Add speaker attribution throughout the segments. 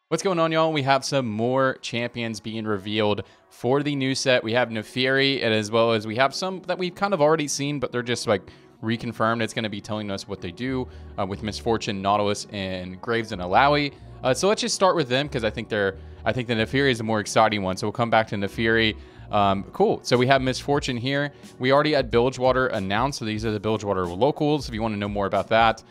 Speaker 1: What's going on, y'all? We have some more champions being revealed for the new set. We have Naafiri, and as well as we have some that we've kind of already seen, but they're just like reconfirmed. It's going to be telling us what they do with Misfortune, Nautilus, and Graves and Alawi. So let's just start with them because I think the Naafiri is the more exciting one. So we'll come back to Naafiri. Cool. So we have Misfortune here. We already had Bilgewater announced. So these are the Bilgewater locals. If you want to know more about that,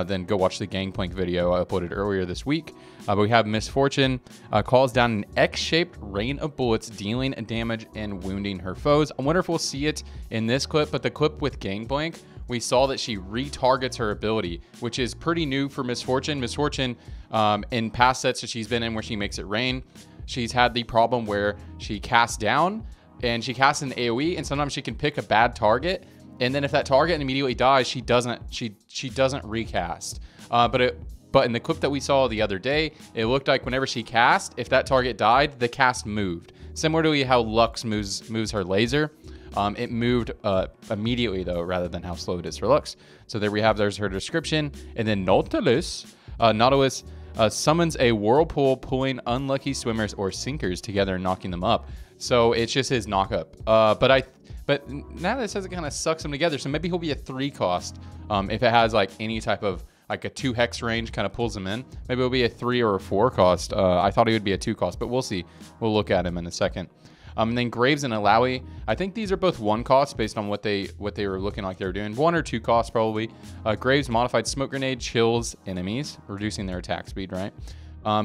Speaker 1: then go watch the Gangplank video I uploaded earlier this week. But we have Misfortune calls down an X-shaped rain of bullets, dealing damage and wounding her foes. I wonder if we'll see it in this clip, but the clip with Gangplank, we saw that she retargets her ability, which is pretty new for Misfortune. Misfortune, in past sets that she's been in where she makes it rain, she's had the problem where she casts down and she casts an AoE, and sometimes she can pick a bad target, and then if that target immediately dies, she doesn't recast. But in the clip that we saw the other day, it looked like whenever she cast, if that target died, the cast moved. Similar to how Lux moves her laser. It moved immediately, though, rather than how slow it is for Lux. So there we have, there's her description. And then Nautilus summons a whirlpool, pulling unlucky swimmers or sinkers together and knocking them up. So it's just his knock-up. But now that it says it kind of sucks them together, so maybe he'll be a 3 cost if it has like any type of like a 2 hex range, kind of pulls him in. Maybe it'll be a 3 or a 4 cost. I thought he would be a 2 cost, but we'll see. We'll look at him in a second. And then Graves and Alawi, I think these are both 1 cost based on what they were looking like they were doing. 1 or 2 costs probably. Graves modified smoke grenade chills enemies, reducing their attack speed, right?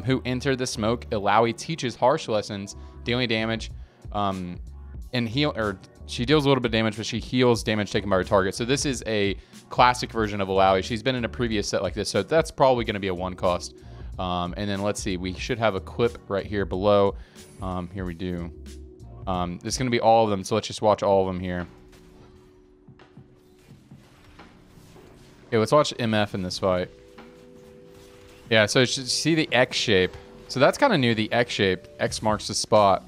Speaker 1: Who enter the smoke. Alawi teaches harsh lessons, dealing damage, and she deals a little bit of damage, but she heals damage taken by her target. So this is a classic version of Alawi. She's been in a previous set like this, so that's probably going to be a 1 cost. And then let's see, we should have a clip right here below. Here we do. This is going to be all of them, so let's just watch all of them here. Okay, let's watch MF in this fight. Yeah, so you should see the X shape. So that's kind of new, the X shape. X marks the spot.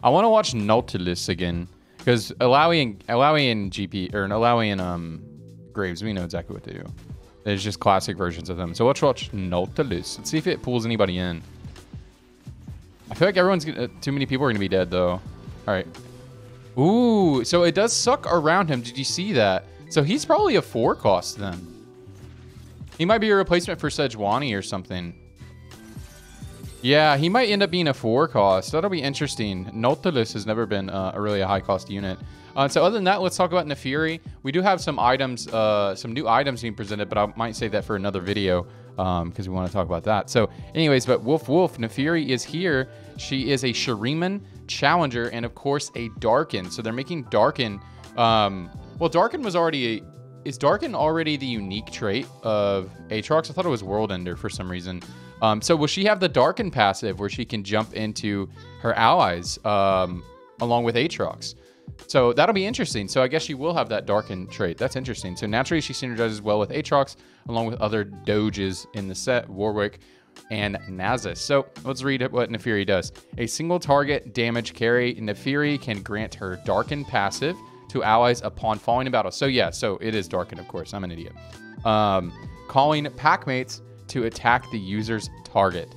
Speaker 1: I want to watch Nautilus again, because Alawi and GP, or Alawi and Graves, we know exactly what they do. There's just classic versions of them. So let's watch Nautilus. Let's see if it pulls anybody in. I feel like too many people are going to be dead, though. All right. Ooh, so it does suck around him. Did you see that? So he's probably a 4 cost then. He might be a replacement for Sejuani or something. Yeah, he might end up being a 4 cost. That'll be interesting. Nautilus has never been really a high cost unit. So other than that, let's talk about Naafiri. We do have some items, some new items being presented, but I might save that for another video because we want to talk about that. So anyways, but Wolf, Naafiri is here. She is a Shuriman Challenger and of course a Darkin. So they're making Darkin. Well, Darkin was already is Darkin already the unique trait of Aatrox? I thought it was World Ender for some reason. So will she have the Darkin passive where she can jump into her allies along with Aatrox? So that'll be interesting. So I guess she will have that Darkin trait. That's interesting. So naturally she synergizes well with Aatrox along with other doges in the set, Warwick and Nasus. So let's read what Naafiri does. A single target damage carry, Naafiri can grant her Darkin passive to allies upon falling in battle. So yeah, so it is Darkin, of course. I'm an idiot. Calling packmates to attack the user's target.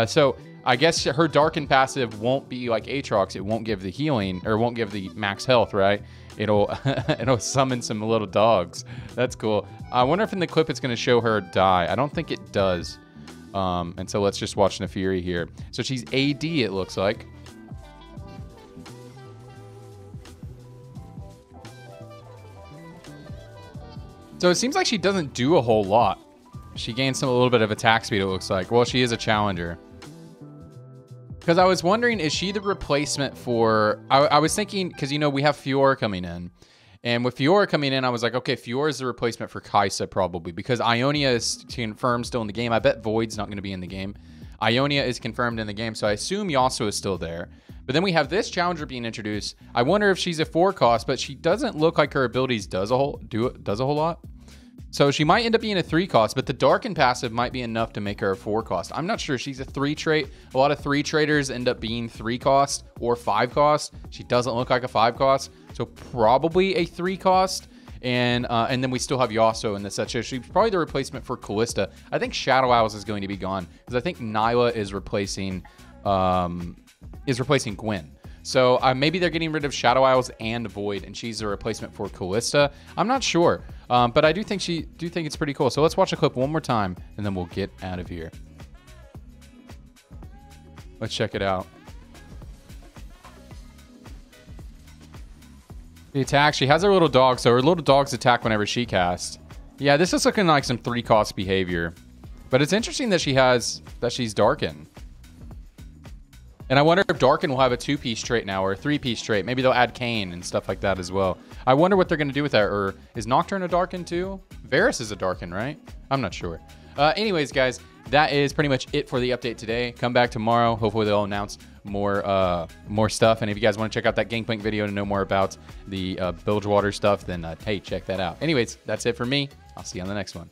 Speaker 1: So I guess her Darkin passive won't be like Aatrox. It won't give the healing, or won't give the max health, right? It'll summon some little dogs. That's cool. I wonder if in the clip it's going to show her die. I don't think it does. And so let's just watch Naafiri here. So she's AD, it looks like. So it seems like she doesn't do a whole lot. She gains a little bit of attack speed, it looks like. Well, she is a challenger. Because I was wondering, is she the replacement for... I was thinking, because, you know, we have Fiora coming in. And with Fiora coming in, I was like, okay, Fiora is the replacement for Kai'Sa probably. Because Ionia is confirmed still in the game. I bet Void's not going to be in the game. Ionia is confirmed in the game, so I assume Yasuo is still there. But then we have this challenger being introduced. I wonder if she's a 4 cost, but she doesn't look like her abilities does a whole lot. So she might end up being a 3 cost, but the Darkin passive might be enough to make her a 4 cost. I'm not sure. She's a 3 trait. A lot of 3 traders end up being 3 cost or 5 cost. She doesn't look like a 5 cost, so probably a 3 cost. And then we still have Yasuo in the set. So she's probably the replacement for Callista. I think Shadow Owls is going to be gone because I think Nyla is replacing Gwen. So maybe they're getting rid of Shadow Owls and Void, and she's a replacement for Callista. I'm not sure, but I do think it's pretty cool. So let's watch the clip one more time, and then we'll get out of here. Let's check it out. The attack, she has her little dog, so her little dogs attack whenever she casts. Yeah, this is looking like some 3-cost behavior. But it's interesting that she's Darkin. And I wonder if Darkin will have a 2-piece trait now, or a 3-piece trait. Maybe they'll add Kayn and stuff like that as well. I wonder what they're going to do with that. Or is Nocturne a Darkin too? Varus is a Darkin, right? I'm not sure. Anyways, guys, that is pretty much it for the update today. Come back tomorrow. Hopefully they'll announce more stuff. And if you guys want to check out that Gangplank video to know more about the Bilgewater stuff, then hey, check that out. Anyways, that's it for me. I'll see you on the next one.